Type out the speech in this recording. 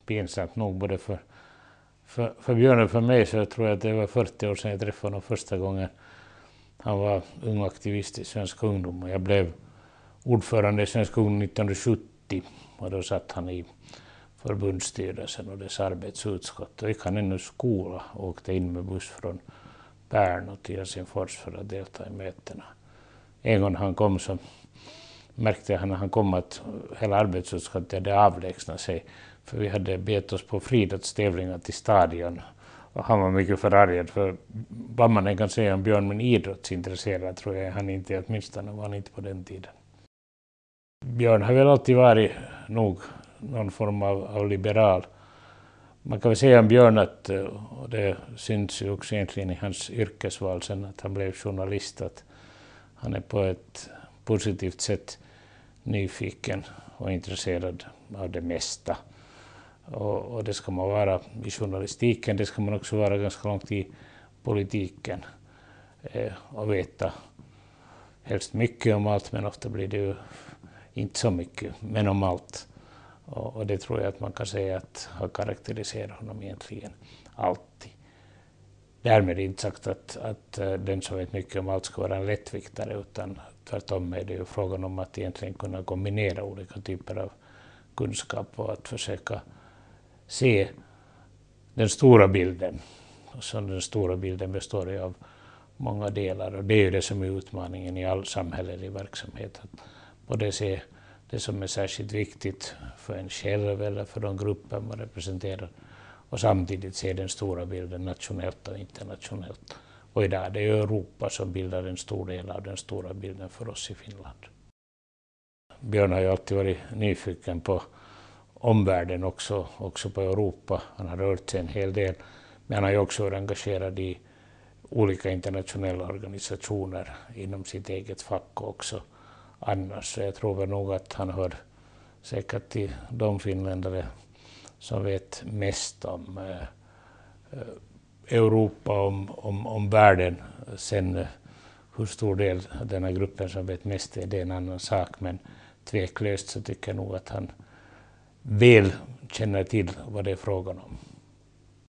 pinsamt nog både för Björn och för mig, så jag tror att det var 40 år sedan jag träffade honom första gången. Han var ung aktivist i Svensk ungdom och jag blev ordförande i Svensk ungdom 1970 och då satt han i förbundsstyrelsen och dess arbetsutskott och gick han ännu skola och åkte in med buss från Bern och till Helsingfors för att delta i mötena. En gång han kom så märkte jag när han kom att hela arbetsutskottet hade avlägsnat sig, för vi hade bet oss på friidrottstävlingar till stadion och han var mycket förargad, för vad man kan säga om Björn, men idrottsintresserad tror jag han inte, åtminstone var han inte på den tiden. Björn har väl alltid varit nog någon form av liberal. Man kan väl säga om Björn att, och det syns ju också egentligen i hans yrkesval sen att han blev journalist, att han är på ett positivt sätt nyfiken och intresserad av det mesta. Och det ska man vara i journalistiken, det ska man också vara ganska långt i politiken och veta helst mycket om allt, men ofta blir det ju inte så mycket, men om allt. Och det tror jag att man kan säga att har karaktäriserat honom egentligen alltid. Därmed inte sagt att den som vet mycket om allt ska vara en lättviktare, utan tvärtom är det ju frågan om att egentligen kunna kombinera olika typer av kunskap och att försöka se den stora bilden. Och så den stora bilden består ju av många delar, och det är ju det som är utmaningen i all samhällelig verksamhet. Att både se det som är särskilt viktigt för en själv eller för de grupper man representerar och samtidigt se den stora bilden nationellt och internationellt. Och idag är det ju Europa som bildar en stor del av den stora bilden för oss i Finland. Björn har ju alltid varit nyfiken på omvärlden, också på Europa. Han har rört sig en hel del, men han har ju också varit engagerad i olika internationella organisationer inom sitt eget fack också annars. Så jag tror väl nog att han hör säkert till de finländare som vet mest om Europa, om världen. Sen hur stor del av den här gruppen som vet mest är det en annan sak, men tveklöst så tycker jag nog att han väl känner till vad det är frågan om.